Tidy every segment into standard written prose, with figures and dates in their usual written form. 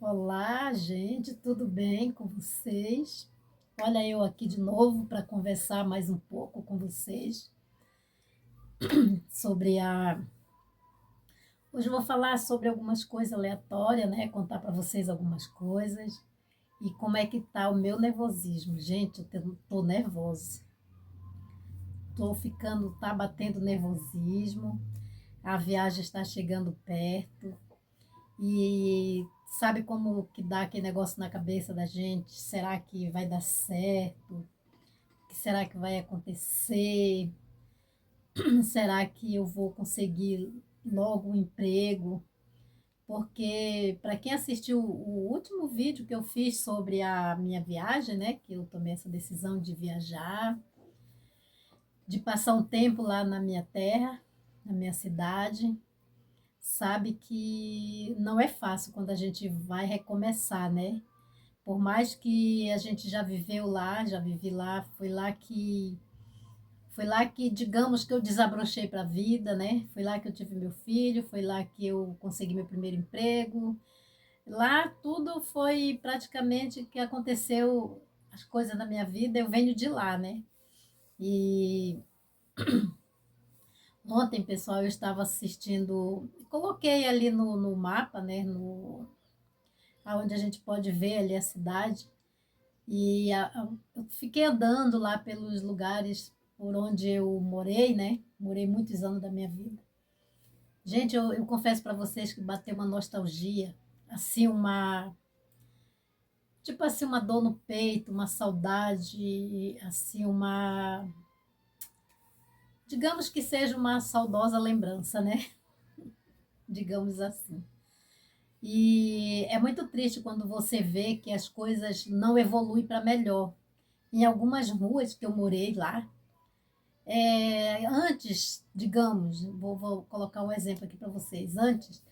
Olá, gente, tudo bem com vocês? Olha eu aqui de novo para conversar mais um pouco com vocês sobre a. Hoje eu vou falar sobre algumas coisas aleatórias, né? Contar para vocês algumas coisas e como é que tá o meu nervosismo. Gente, tô nervosa. Tô ficando, tá batendo nervosismo. A viagem está chegando perto e sabe como que dá aquele negócio na cabeça da gente? Será que vai dar certo? O que será que vai acontecer? Será que eu vou conseguir logo um emprego? Porque para quem assistiu o último vídeo que eu fiz sobre a minha viagem, né, que eu tomei essa decisão de viajar, de passar um tempo lá na minha terra, na minha cidade, sabe que não é fácil quando a gente vai recomeçar, né? Por mais que a gente já viveu lá, já vivi lá, foi lá que, digamos, que eu desabrochei para a vida, né? Foi lá que eu tive meu filho, foi lá que eu consegui meu primeiro emprego. Lá tudo foi praticamente que aconteceu as coisas na minha vida, eu venho de lá, né? E ontem, pessoal, eu estava assistindo, coloquei ali no mapa, né? Onde a gente pode ver ali a cidade. Eu fiquei andando lá pelos lugares por onde eu morei, né? Morei muitos anos da minha vida. Gente, eu confesso para vocês que bateu uma nostalgia, assim, tipo assim, uma dor no peito, uma saudade, assim, digamos que seja uma saudosa lembrança, né? Digamos assim. E é muito triste quando você vê que as coisas não evoluem para melhor. Em algumas ruas que eu morei lá, antes, digamos, vou colocar um exemplo aqui para vocês. Antes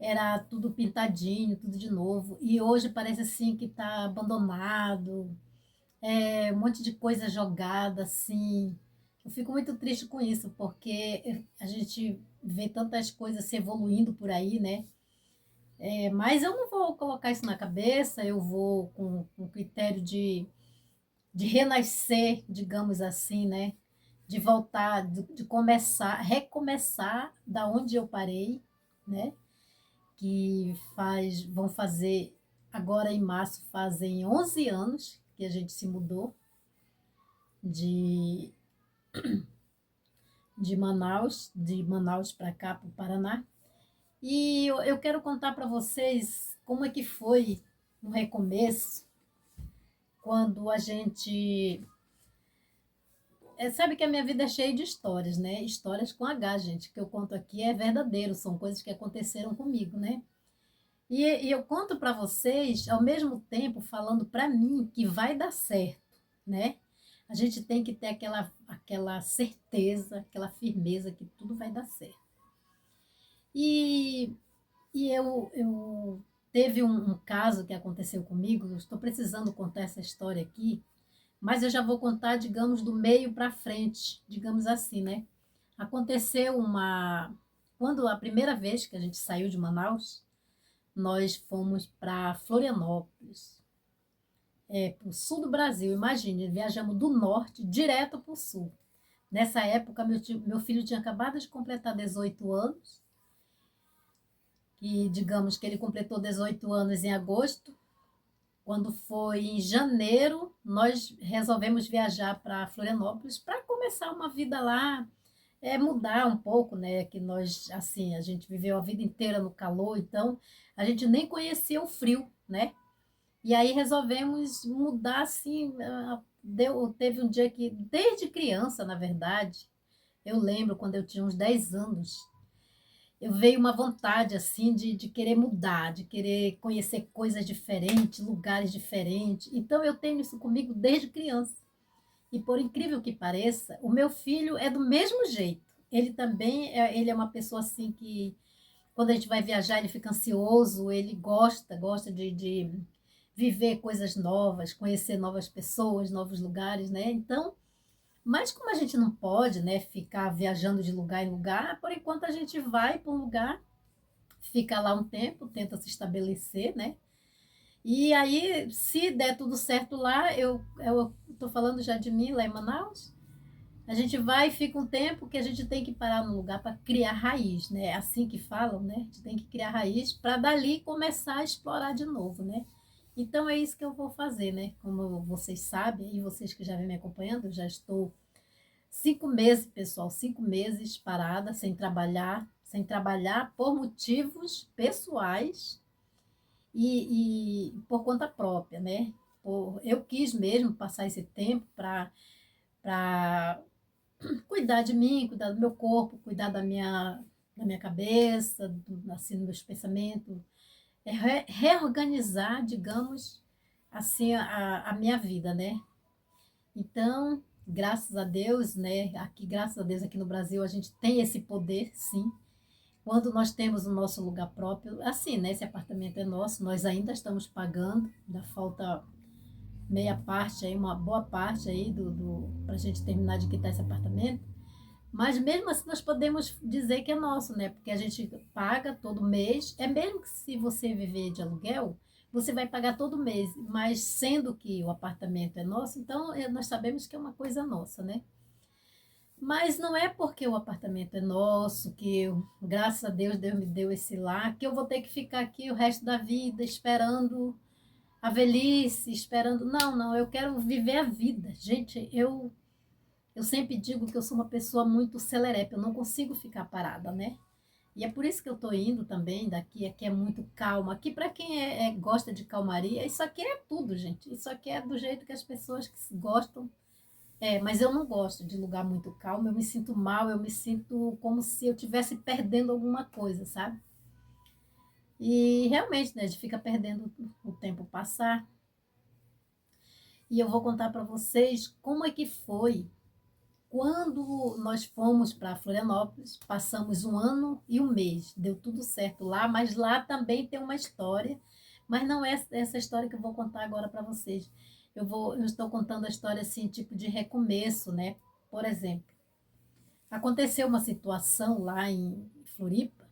era tudo pintadinho, tudo de novo, e hoje parece assim que está abandonado, um monte de coisa jogada assim. Eu fico muito triste com isso, porque a gente vê tantas coisas se evoluindo por aí, né? Mas eu não vou colocar isso na cabeça, eu vou com critério de renascer, digamos assim, né? De voltar, de começar, recomeçar da onde eu parei, né? Vão fazer, agora em março, fazem 11 anos que a gente se mudou de, de Manaus para cá, para o Paraná. E eu quero contar para vocês como é que foi no recomeço, quando a gente sabe que a minha vida é cheia de histórias, né? Histórias com H, gente, que eu conto aqui é verdadeiro, são coisas que aconteceram comigo, né? E eu conto para vocês, ao mesmo tempo, falando para mim que vai dar certo, né? A gente tem que ter aquela certeza, aquela firmeza que tudo vai dar certo. E, eu teve um caso que aconteceu comigo, eu estou precisando contar essa história aqui, mas eu já vou contar, digamos, do meio para frente, digamos assim, né? Aconteceu uma. Quando a primeira vez que a gente saiu de Manaus, nós fomos para Florianópolis, para o sul do Brasil. Imagine, viajamos do norte direto para o sul. Nessa época, meu filho tinha acabado de completar 18 anos, e digamos que ele completou 18 anos em agosto. Quando foi em janeiro, nós resolvemos viajar para Florianópolis para começar uma vida lá, mudar um pouco, né? Que nós, assim, a gente viveu a vida inteira no calor, então a gente nem conhecia o frio, né? E aí resolvemos mudar, assim, teve um dia que, desde criança, na verdade, eu lembro quando eu tinha uns 10 anos, eu veio uma vontade, assim, de querer mudar, de querer conhecer coisas diferentes, lugares diferentes. Então eu tenho isso comigo desde criança. E por incrível que pareça, o meu filho é do mesmo jeito. Ele também ele é uma pessoa assim que, quando a gente vai viajar, ele fica ansioso, ele gosta de viver coisas novas, conhecer novas pessoas, novos lugares, né? Então, mas como a gente não pode, né, ficar viajando de lugar em lugar, por enquanto a gente vai para um lugar, fica lá um tempo, tenta se estabelecer, né? E aí, se der tudo certo lá, eu tô falando já de mim lá em Manaus, a gente vai e fica um tempo que a gente tem que parar no lugar para criar raiz, né? É assim que falam, né? A gente tem que criar raiz para dali começar a explorar de novo, né? Então é isso que eu vou fazer, né? Como vocês sabem, e vocês que já vêm me acompanhando, eu já estou 5 meses, pessoal, 5 meses parada, sem trabalhar por motivos pessoais e por conta própria, né? Eu quis mesmo passar esse tempo para cuidar de mim, cuidar do meu corpo, cuidar da minha cabeça, assim, dos meus pensamentos, reorganizar, digamos, assim, a minha vida, né? Então, graças a Deus, né? Aqui, graças a Deus, aqui no Brasil, a gente tem esse poder, sim. Quando nós temos o nosso lugar próprio, assim, né? Esse apartamento é nosso, nós ainda estamos pagando, ainda falta meia parte aí, uma boa parte aí para a gente terminar de quitar esse apartamento. Mas mesmo assim nós podemos dizer que é nosso, né? Porque a gente paga todo mês. É mesmo que se você viver de aluguel, você vai pagar todo mês. Mas sendo que o apartamento é nosso, então nós sabemos que é uma coisa nossa, né? Mas não é porque o apartamento é nosso, que eu, graças a Deus, Deus me deu esse lar, que eu vou ter que ficar aqui o resto da vida esperando a velhice, esperando. Não, não, eu quero viver a vida. Gente, eu sempre digo que eu sou uma pessoa muito celerepe, eu não consigo ficar parada, né? E é por isso que eu tô indo também daqui, aqui é muito calma. Aqui, para quem gosta de calmaria, isso aqui é tudo, gente. Isso aqui é do jeito que as pessoas que gostam. Mas eu não gosto de lugar muito calmo, eu me sinto mal, eu me sinto como se eu estivesse perdendo alguma coisa, sabe? E realmente, né, a gente fica perdendo o tempo passar. E eu vou contar para vocês como é que foi quando nós fomos para Florianópolis. Passamos 1 ano e 1 mês, deu tudo certo lá, mas lá também tem uma história, mas não é essa história que eu vou contar agora para vocês. Eu estou contando a história assim, tipo de recomeço, né? Por exemplo, aconteceu uma situação lá em Floripa.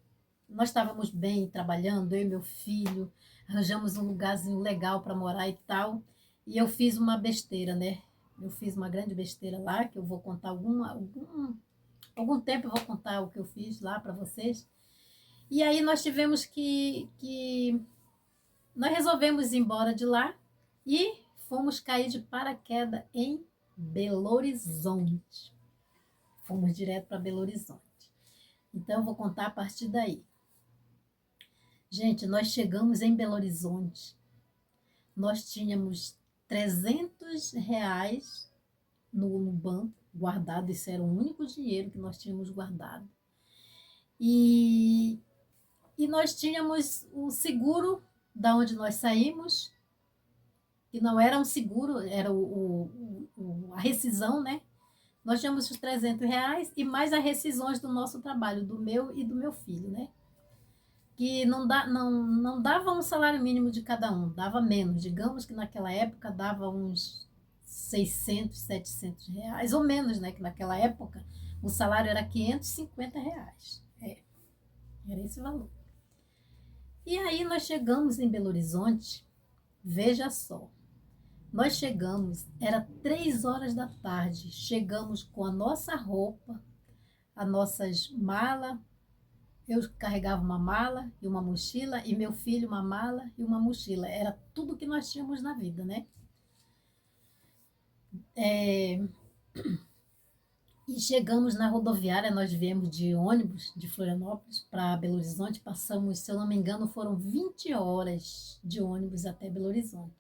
Nós estávamos bem trabalhando, eu e meu filho, arranjamos um lugarzinho legal para morar e tal. E eu fiz uma besteira, né? Eu fiz uma grande besteira lá, que eu vou contar algum tempo eu vou contar o que eu fiz lá para vocês. E aí nós tivemos que nós resolvemos ir embora de lá e fomos cair de paraquedas em Belo Horizonte. Fomos direto para Belo Horizonte. Então eu vou contar a partir daí. Gente, nós chegamos em Belo Horizonte. Nós tínhamos R$ 300 no banco guardado. Isso era o único dinheiro que nós tínhamos guardado. E, e nós tínhamos o seguro da onde nós saímos, que não era um seguro, era a rescisão, né? Nós tínhamos os R$ 300 e mais as rescisões do nosso trabalho, do meu e do meu filho, né? Que não dava um salário mínimo de cada um, dava menos. Digamos que naquela época dava uns 600, R$ 700, ou menos, né? Que naquela época o salário era R$ 550. Era esse o valor. E aí nós chegamos em Belo Horizonte, veja só, nós chegamos, era 3 horas da tarde, chegamos com a nossa roupa, as nossas malas. Eu carregava uma mala e uma mochila, e meu filho uma mala e uma mochila. Era tudo que nós tínhamos na vida, né? É, e chegamos na rodoviária, nós viemos de ônibus de Florianópolis para Belo Horizonte, passamos, se eu não me engano, foram 20 horas de ônibus até Belo Horizonte.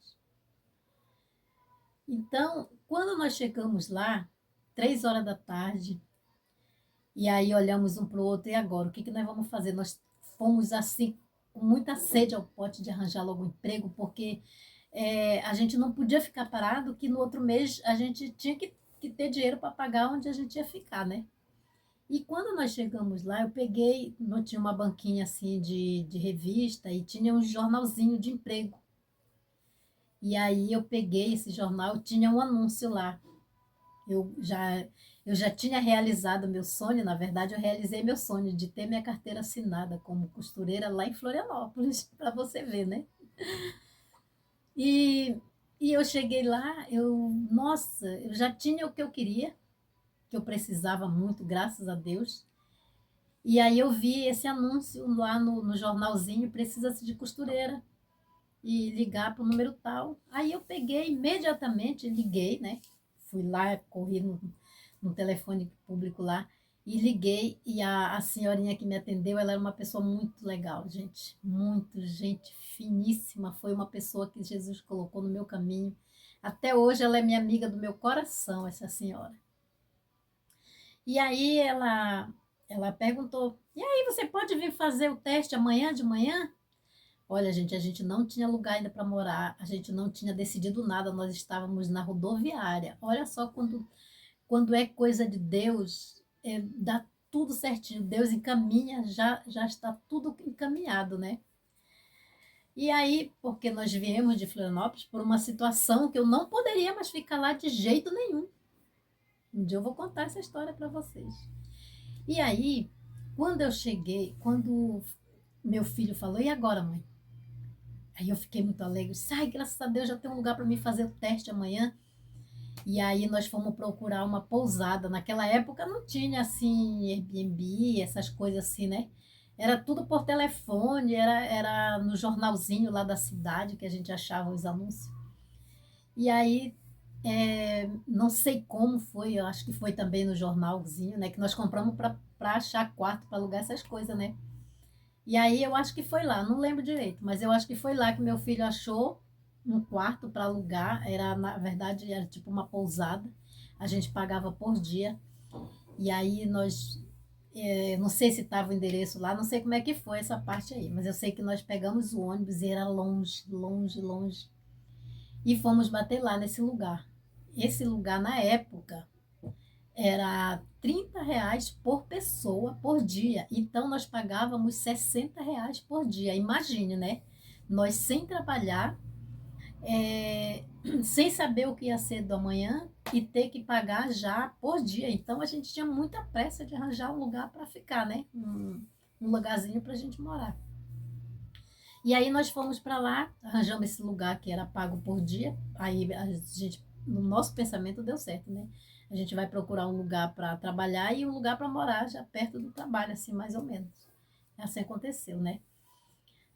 Então, quando nós chegamos lá, 3 horas da tarde, e aí olhamos um para o outro, e agora? O que nós vamos fazer? Nós fomos assim, com muita sede ao pote de arranjar logo um emprego, porque a gente não podia ficar parado, que no outro mês a gente tinha que ter dinheiro para pagar onde a gente ia ficar, né? E quando nós chegamos lá, eu peguei, não tinha uma banquinha assim de revista e tinha um jornalzinho de emprego. E aí eu peguei esse jornal, tinha um anúncio lá. Eu já, eu já tinha realizado meu sonho, na verdade, eu realizei meu sonho de ter minha carteira assinada como costureira lá em Florianópolis, para você ver, né? E, e eu cheguei lá, nossa, eu já tinha o que eu queria, que eu precisava muito, graças a Deus. E aí eu vi esse anúncio lá no jornalzinho, precisa-se de costureira e ligar para o número tal. Aí eu peguei imediatamente, liguei, né? Fui lá, corri no telefone público lá e liguei. E a senhorinha que me atendeu, ela era uma pessoa muito legal, gente. Muito gente finíssima. Foi uma pessoa que Jesus colocou no meu caminho. Até hoje ela é minha amiga do meu coração, essa senhora. E aí ela perguntou: e aí, você pode vir fazer o teste amanhã de manhã? Olha, gente, a gente não tinha lugar ainda para morar, a gente não tinha decidido nada, nós estávamos na rodoviária. Olha só quando é coisa de Deus, dá tudo certinho. Deus encaminha, já está tudo encaminhado, né? E aí, porque nós viemos de Florianópolis por uma situação que eu não poderia mais ficar lá de jeito nenhum. Um dia eu vou contar essa história para vocês. E aí, quando eu cheguei, quando meu filho falou: e agora, mãe? Aí eu fiquei muito alegre. Ai, graças a Deus, já tem um lugar para mim fazer o teste amanhã. E aí nós fomos procurar uma pousada. Naquela época não tinha assim Airbnb, essas coisas assim, né? Era tudo por telefone, era no jornalzinho lá da cidade que a gente achava os anúncios. E aí, não sei como foi, eu acho que foi também no jornalzinho, né? Que nós compramos para achar quarto, para alugar essas coisas, né? E aí eu acho que foi lá, não lembro direito, mas eu acho que foi lá que meu filho achou um quarto para alugar. Era, na verdade, era tipo uma pousada. A gente pagava por dia. E aí nós, não sei se estava o endereço lá, não sei como é que foi essa parte aí, mas eu sei que nós pegamos o ônibus e era longe, longe, longe. E fomos bater lá nesse lugar. Esse lugar, na época, era R$ 30 por pessoa por dia. Então nós pagávamos R$ 60 por dia. Imagine, né? Nós sem trabalhar, sem saber o que ia ser do amanhã e ter que pagar já por dia. Então a gente tinha muita pressa de arranjar um lugar para ficar, né? Um lugarzinho para a gente morar. E aí nós fomos para lá, arranjamos esse lugar que era pago por dia. Aí a gente, no nosso pensamento, deu certo, né? A gente vai procurar um lugar para trabalhar e um lugar para morar já perto do trabalho, assim, mais ou menos. Assim aconteceu, né?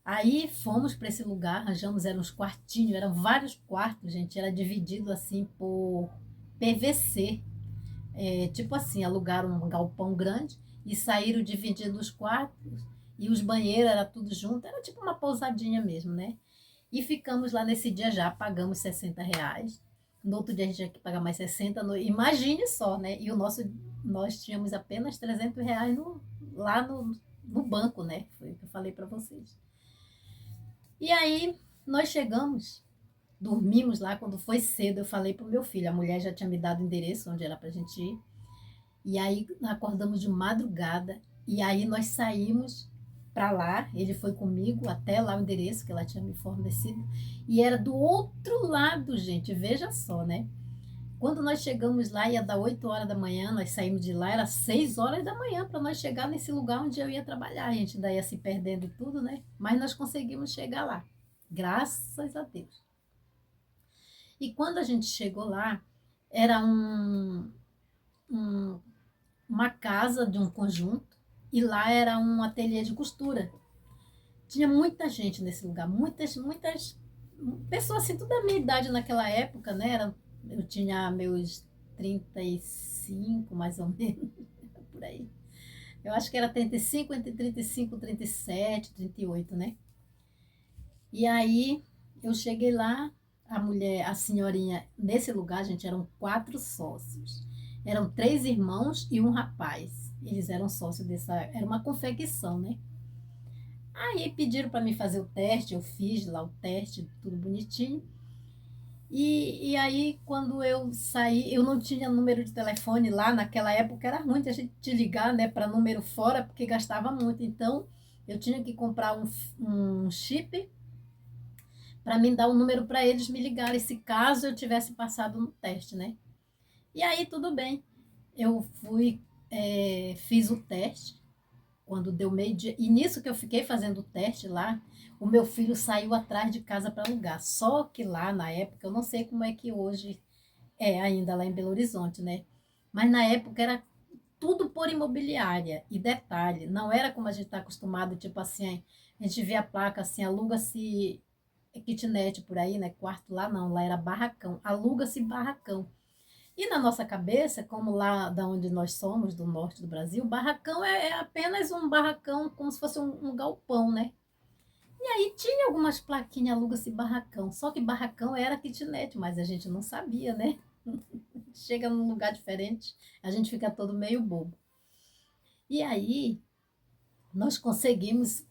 Aí fomos para esse lugar, arranjamos, eram uns quartinhos, eram vários quartos, gente, era dividido assim por PVC. Tipo assim, alugaram um galpão grande e saíram dividindo os quartos e os banheiros, era tudo junto, era tipo uma pousadinha mesmo, né? E ficamos lá nesse dia já, pagamos R$ 60. No outro dia a gente tinha que pagar mais 60. Imagine só, né? E nós tínhamos apenas R$ 300 lá no banco, né? Foi o que eu falei para vocês. E aí nós chegamos, dormimos lá. Quando foi cedo, eu falei para o meu filho, a mulher já tinha me dado o endereço onde era para a gente ir. E aí acordamos de madrugada. E aí nós saímos para lá. Ele foi comigo até lá o endereço que ela tinha me fornecido. E era do outro lado, gente. Veja só, né? Quando nós chegamos lá, ia dar 8 horas da manhã, nós saímos de lá, era 6 horas da manhã para nós chegar nesse lugar onde eu ia trabalhar. A gente ainda ia se perdendo e tudo, né? Mas nós conseguimos chegar lá. Graças a Deus. E quando a gente chegou lá, era um uma casa de um conjunto e lá era um ateliê de costura. Tinha muita gente nesse lugar, muitas pessoas assim, tudo da minha idade naquela época, né? Eu tinha meus 35, mais ou menos, por aí. Eu acho que era 35, entre 35, 37, 38, né? E aí eu cheguei lá, a mulher, a senhorinha, nesse lugar, gente, eram 4 sócios. Eram 3 irmãos e um rapaz. Eles eram sócios dessa. Era uma confecção, né? Aí pediram para mim fazer o teste, eu fiz lá o teste, tudo bonitinho. E aí, quando eu saí, eu não tinha número de telefone lá, naquela época era ruim a gente te ligar, né, para número fora, porque gastava muito. Então, eu tinha que comprar um chip para mim dar um número para eles me ligarem se caso eu tivesse passado no teste, né? E aí tudo bem. Eu fui, fiz o teste quando deu meio-dia. E nisso que eu fiquei fazendo o teste lá, o meu filho saiu atrás de casa para alugar. Só que lá na época, eu não sei como é que hoje é ainda lá em Belo Horizonte, né? Mas na época era tudo por imobiliária. E detalhe, não era como a gente está acostumado, tipo assim, a gente vê a placa assim, aluga-se kitnet por aí, né? Quarto lá não, lá era barracão, aluga-se barracão. E na nossa cabeça, como lá da onde nós somos, do norte do Brasil, barracão é apenas um barracão, como se fosse um galpão, né? E aí tinha algumas plaquinhas, aluga-se barracão. Só que barracão era kitnet, mas a gente não sabia, né? Chega num lugar diferente, a gente fica todo meio bobo. E aí nós conseguimos.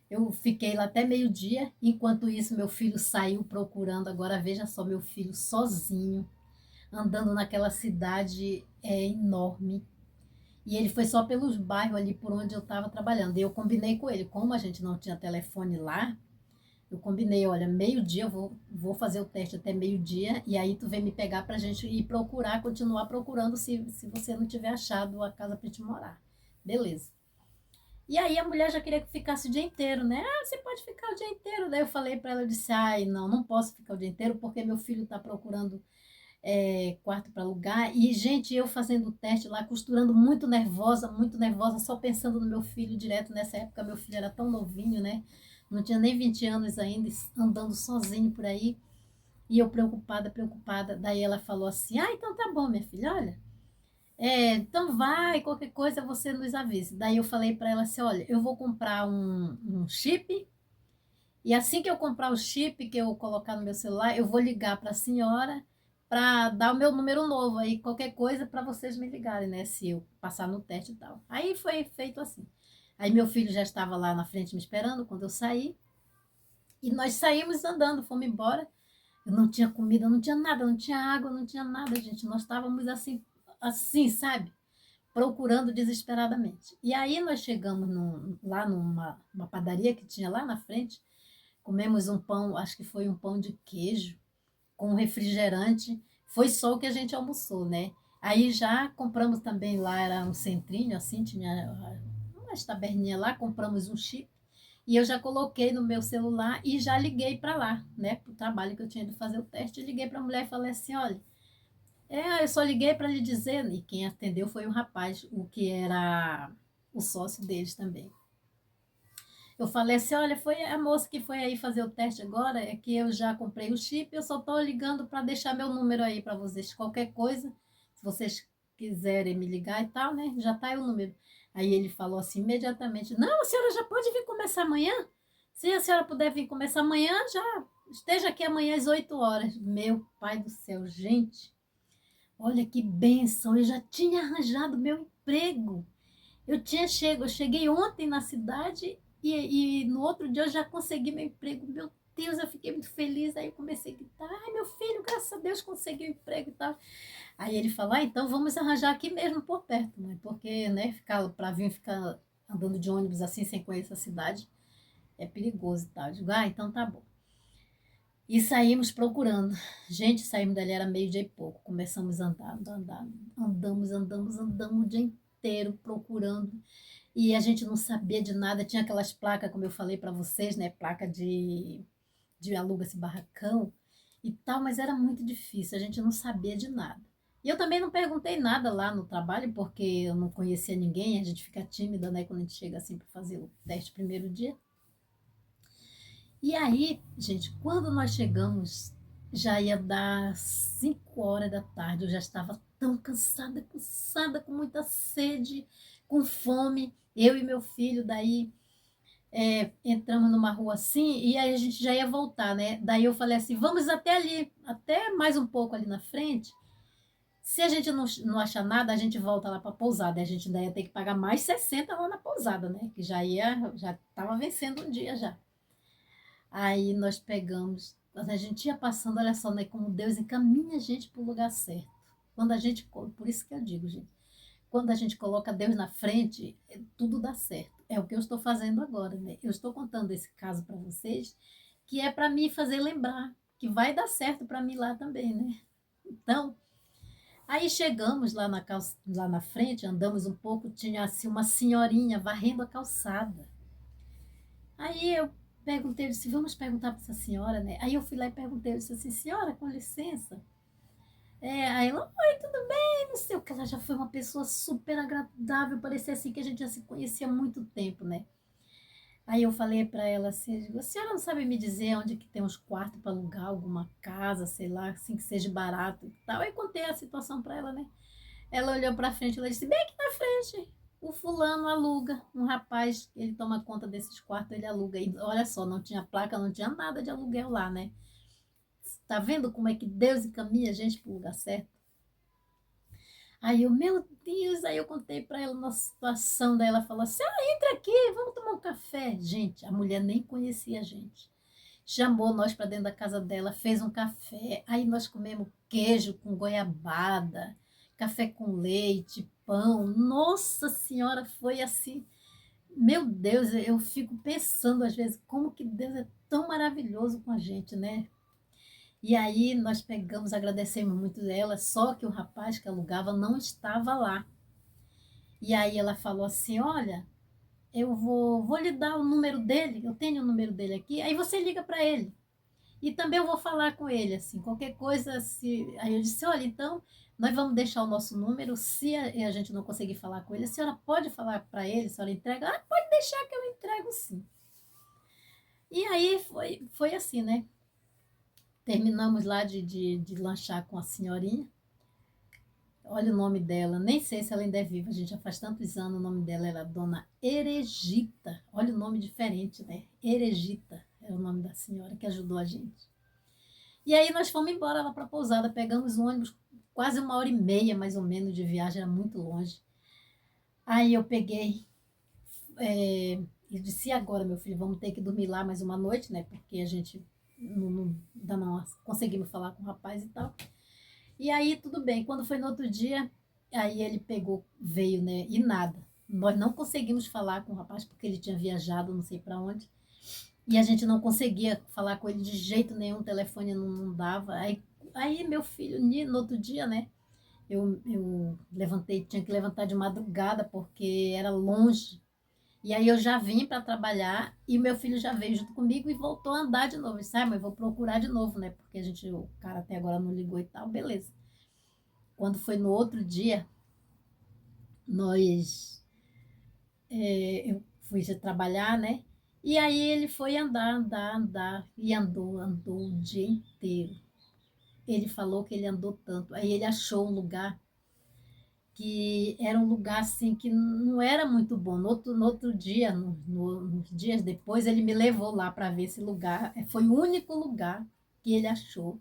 Eu fiquei lá até meio-dia, enquanto isso meu filho saiu procurando. Agora veja só, meu filho sozinho, andando naquela cidade enorme. E ele foi só pelos bairros ali por onde eu estava trabalhando. E eu combinei com ele, como a gente não tinha telefone lá, eu combinei, olha, meio-dia eu vou fazer o teste até meio-dia, e aí tu vem me pegar pra gente ir procurar, continuar procurando se você não tiver achado a casa pra gente morar. Beleza. E aí a mulher já queria que ficasse o dia inteiro, né? Ah, você pode ficar o dia inteiro. Daí eu falei para ela, eu disse, ai, não, não posso ficar o dia inteiro porque meu filho está procurando quarto para alugar. E, gente, eu fazendo o teste lá, costurando muito nervosa, só pensando no meu filho direto. Nessa época, meu filho era tão novinho, né? Não tinha nem 20 anos ainda, andando sozinho por aí. E eu preocupada, preocupada. Daí ela falou assim, ah, então tá bom, minha filha, olha. Então vai, qualquer coisa você nos avise. Daí eu falei para ela assim, olha, eu vou comprar um chip e assim que eu comprar o chip que eu colocar no meu celular, eu vou ligar para a senhora para dar o meu número novo aí, qualquer coisa para vocês me ligarem, né, se eu passar no teste e tal. Aí foi feito assim. Aí meu filho já estava lá na frente me esperando quando eu saí e nós saímos andando, fomos embora. Eu não tinha comida, não tinha nada, não tinha água, não tinha nada, gente. Nós estávamos assim, sabe? Procurando desesperadamente. E aí nós chegamos lá numa padaria que tinha lá na frente, comemos um pão, acho que foi um pão de queijo, com refrigerante. Foi só o que a gente almoçou, né? Aí já compramos também lá, era um centrinho, assim, tinha umas taberninhas lá, compramos um chip. E eu já coloquei no meu celular e já liguei para lá, né? Para o trabalho que eu tinha de fazer o teste. Liguei para a mulher e falei assim: olha, eu só liguei para lhe dizer, e quem atendeu foi o rapaz, o que era o sócio deles também. Eu falei assim, olha, foi a moça que foi aí fazer o teste agora, é que eu já comprei o chip, eu só estou ligando para deixar meu número aí para vocês. Qualquer coisa, se vocês quiserem me ligar e tal, né? Já está aí o número. Aí ele falou assim imediatamente, não, a senhora já pode vir começar amanhã? Se a senhora puder vir começar amanhã, já esteja aqui amanhã às 8 horas. Meu pai do céu, gente. Olha que bênção, eu já tinha arranjado meu emprego. Eu cheguei ontem na cidade e no outro dia eu já consegui meu emprego. Meu Deus, eu fiquei muito feliz. Aí eu comecei a gritar, ai meu filho, graças a Deus consegui um emprego e tal. Aí ele falou, então vamos arranjar aqui mesmo por perto, mãe, porque, né, para vir ficar andando de ônibus assim sem conhecer a cidade é perigoso e tal. Eu digo, então tá bom. E saímos procurando. Gente, saímos dali, era meio-dia e pouco. Começamos a andar, andamos o dia inteiro procurando. E a gente não sabia de nada. Tinha aquelas placas, como eu falei para vocês, né? Placa de aluga-se barracão e tal, mas era muito difícil. A gente não sabia de nada. E eu também não perguntei nada lá no trabalho, porque eu não conhecia ninguém. A gente fica tímida, né? Quando a gente chega assim para fazer o teste primeiro dia. E aí, gente, quando nós chegamos, já ia dar 5 horas da tarde. Eu já estava tão cansada, cansada, com muita sede, com fome. Eu e meu filho, daí entramos numa rua assim, e aí a gente já ia voltar, né? Daí eu falei assim: vamos até ali, até mais um pouco ali na frente. Se a gente não achar nada, a gente volta lá para a pousada. E a gente ainda ia ter que pagar mais 60 lá na pousada, né? Que já estava vencendo um dia já. Aí nós pegamos, quando a gente ia passando, olha só, né, como Deus encaminha a gente para o lugar certo. Quando a gente, por isso que eu digo, gente, quando a gente coloca Deus na frente, tudo dá certo. É o que eu estou fazendo agora, né? Eu estou contando esse caso para vocês, que é para me fazer lembrar que vai dar certo para mim lá também, né? Então, Aí chegamos lá na frente, andamos um pouco, tinha assim uma senhorinha varrendo a calçada. Aí eu perguntei, eu disse, vamos perguntar para essa senhora, né? Aí eu fui lá e perguntei, eu disse assim, senhora, com licença. Aí ela, oi, tudo bem? Não sei o que, ela já foi uma pessoa super agradável, parecia assim que a gente já se conhecia há muito tempo, né? Aí eu falei para ela assim, a senhora não sabe me dizer onde que tem uns quartos para alugar alguma casa, sei lá, assim que seja barato e tal. Aí contei a situação para ela, né? Ela olhou para frente, ela disse, bem aqui na frente, o fulano aluga, um rapaz, ele toma conta desses quartos, ele aluga. E olha só, não tinha placa, não tinha nada de aluguel lá, né? Tá vendo como é que Deus encaminha a gente para o lugar certo? Aí eu, meu Deus, aí eu contei para ela uma situação, daí ela falou assim, entra aqui, vamos tomar um café. Gente, a mulher nem conhecia a gente. Chamou nós para dentro da casa dela, fez um café, aí nós comemos queijo com goiabada, café com leite, pão. Nossa Senhora, foi assim. Meu Deus, eu fico pensando às vezes como que Deus é tão maravilhoso com a gente, né? E aí nós pegamos, agradecemos muito dela, só que o rapaz que alugava não estava lá. E aí ela falou assim: Olha, vou lhe dar o número dele, eu tenho o número dele aqui, aí você liga para ele. E também eu vou falar com ele, assim, qualquer coisa, se. Aí eu disse: Olha, então nós vamos deixar o nosso número, se a gente não conseguir falar com ele, a senhora pode falar para ele, a senhora entrega? Ah, pode deixar que eu entrego sim. E aí foi assim, né? Terminamos lá de lanchar com a senhorinha. Olha o nome dela, nem sei se ela ainda é viva, a gente já faz tantos anos, o nome dela era Dona Eregita. Olha o nome diferente, né? Eregita é o nome da senhora que ajudou a gente. E aí nós fomos embora lá para a pousada, pegamos um ônibus, quase 1h30 mais ou menos de viagem, era muito longe. Aí eu peguei e disse, e agora, meu filho, vamos ter que dormir lá mais uma noite, né? Porque a gente ainda não conseguimos falar com o rapaz e tal. E aí, tudo bem. Quando foi no outro dia, aí ele pegou, veio, né? E nada. Nós não conseguimos falar com o rapaz porque ele tinha viajado, não sei para onde. E a gente não conseguia falar com ele de jeito nenhum, o telefone não dava. Aí meu filho, no outro dia, né? Eu levantei, tinha que levantar de madrugada porque era longe. E aí eu já vim para trabalhar e meu filho já veio junto comigo e voltou a andar de novo. Eu disse, mas vou procurar de novo, né? Porque o cara até agora não ligou e tal, beleza. Quando foi no outro dia, nós, eu fui trabalhar, né? E aí ele foi andar, e andou o dia inteiro. Ele falou que ele andou tanto. Aí ele achou um lugar que era um lugar assim que não era muito bom. No outro dia, nos dias depois, ele me levou lá para ver esse lugar. Foi o único lugar que ele achou.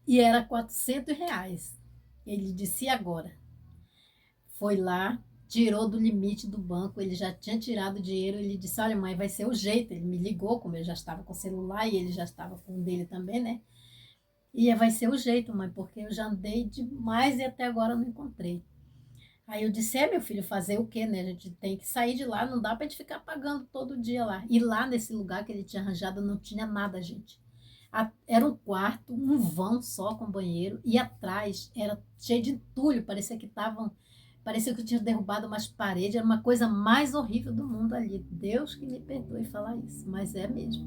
E era R$ 400. Ele disse, e agora? Foi lá, tirou do limite do banco, ele já tinha tirado o dinheiro, ele disse, olha mãe, vai ser o jeito. Ele me ligou, como eu já estava com o celular e ele já estava com o dele também, né? E vai ser o jeito, mãe, porque eu já andei demais e até agora não encontrei. Aí eu disse, meu filho, fazer o quê, né? A gente tem que sair de lá, não dá pra gente ficar pagando todo dia lá. E lá nesse lugar que ele tinha arranjado não tinha nada, gente. Era um quarto, um vão só com banheiro, e atrás era cheio de entulho, parecia que eu tinha derrubado umas paredes, era uma coisa mais horrível do mundo ali. Deus que me perdoe falar isso, mas é mesmo.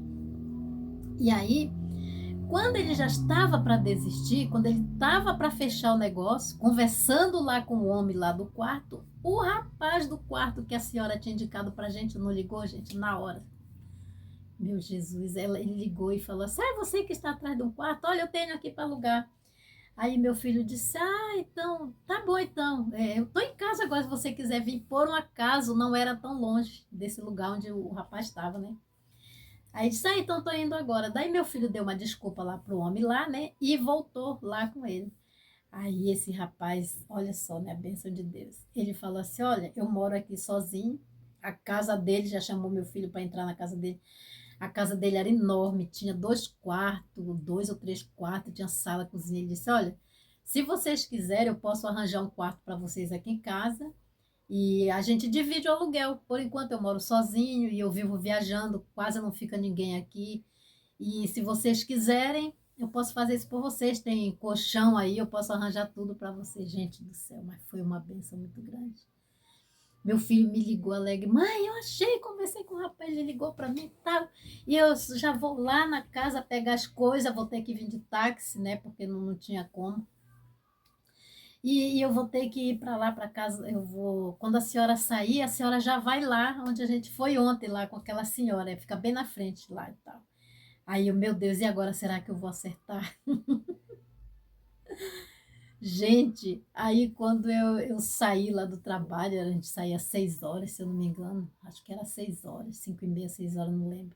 E aí, quando ele já estava para desistir, quando ele estava para fechar o negócio, conversando lá com o homem lá do quarto, o rapaz do quarto que a senhora tinha indicado para a gente não ligou, gente, na hora. Meu Jesus, ele ligou e falou assim, você que está atrás de um quarto, olha, eu tenho aqui para alugar. Aí meu filho disse, então, tá bom então, eu tô em casa agora, se você quiser vir, por um acaso, não era tão longe desse lugar onde o rapaz estava, né? Aí disse, então tô indo agora. Daí meu filho deu uma desculpa lá pro homem lá, né? E voltou lá com ele. Aí esse rapaz, olha só, né? A bênção de Deus. Ele falou assim, olha, eu moro aqui sozinho, a casa dele, já chamou meu filho para entrar na casa dele. A casa dele era enorme, tinha 2 quartos, 2 ou 3 quartos, tinha sala, cozinha. Ele disse, olha, se vocês quiserem, eu posso arranjar um quarto para vocês aqui em casa e a gente divide o aluguel. Por enquanto eu moro sozinho e eu vivo viajando, quase não fica ninguém aqui. E se vocês quiserem, Eu posso fazer isso por vocês. Tem colchão aí, eu posso arranjar tudo para vocês. Gente do céu, mas foi uma benção muito grande. Meu filho me ligou alegre. Mãe, eu achei, conversei com o rapaz, ele ligou para mim e tal. E eu já vou lá na casa pegar as coisas, vou ter que vir de táxi, né? Porque não tinha como. E eu vou ter que ir para lá, para casa. Eu vou. Quando a senhora sair, a senhora já vai lá onde a gente foi ontem, lá com aquela senhora. Fica bem na frente lá e tal. Aí eu, meu Deus, e agora será que eu vou acertar? Gente, aí quando eu saí lá do trabalho, a gente saía às 6 horas, se eu não me engano, acho que era 6 horas, 5h30, 6 horas, não lembro.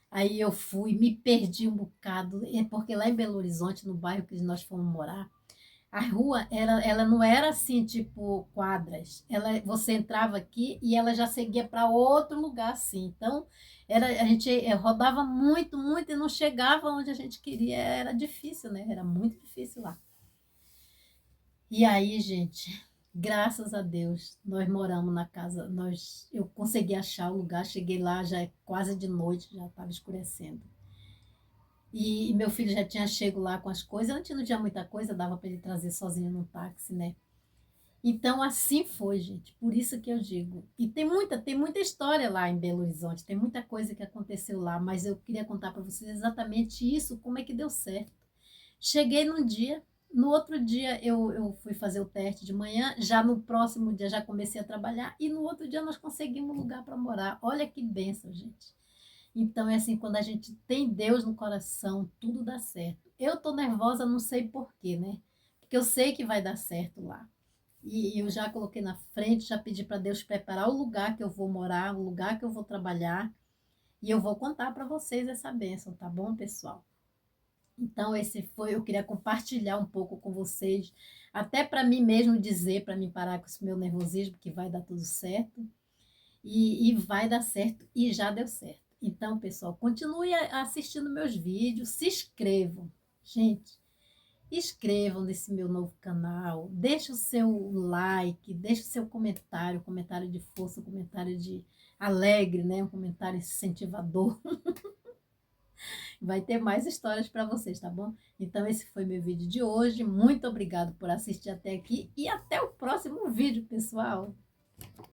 Aí eu fui, me perdi um bocado, é porque lá em Belo Horizonte, no bairro que nós fomos morar, a rua, ela não era assim, tipo quadras. Você entrava aqui e ela já seguia para outro lugar, assim. Então, a gente rodava muito, muito e não chegava onde a gente queria. Era difícil, né? Era muito difícil lá. E aí, gente, graças a Deus, nós moramos na casa, eu consegui achar o lugar, cheguei lá, já é quase de noite, já estava escurecendo. E meu filho já tinha chego lá com as coisas, antes não tinha muita coisa, dava para ele trazer sozinho no táxi, né? Então, assim foi, gente. Por isso que eu digo. E tem muita história lá em Belo Horizonte, tem muita coisa que aconteceu lá, mas eu queria contar para vocês exatamente isso, como é que deu certo. Cheguei num dia, no outro dia eu fui fazer o teste de manhã, já no próximo dia já comecei a trabalhar, e no outro dia nós conseguimos um lugar para morar. Olha que bênção, gente. Então, é assim, quando a gente tem Deus no coração, tudo dá certo. Eu tô nervosa, não sei por quê, né? Porque eu sei que vai dar certo lá. E eu já coloquei na frente, já pedi para Deus preparar o lugar que eu vou morar, o lugar que eu vou trabalhar, e eu vou contar para vocês essa bênção, tá bom, pessoal? Então, esse foi, eu queria compartilhar um pouco com vocês, até para mim mesmo dizer, para mim parar com esse meu nervosismo, que vai dar tudo certo, e vai dar certo, e já deu certo. Então, pessoal, continue assistindo meus vídeos, se inscrevam. Gente, inscrevam nesse meu novo canal, deixe o seu like, deixe o seu comentário, comentário de força, comentário de alegre, né? Um comentário incentivador. Vai ter mais histórias para vocês, tá bom? Então, esse foi meu vídeo de hoje. Muito obrigado por assistir até aqui e até o próximo vídeo, pessoal!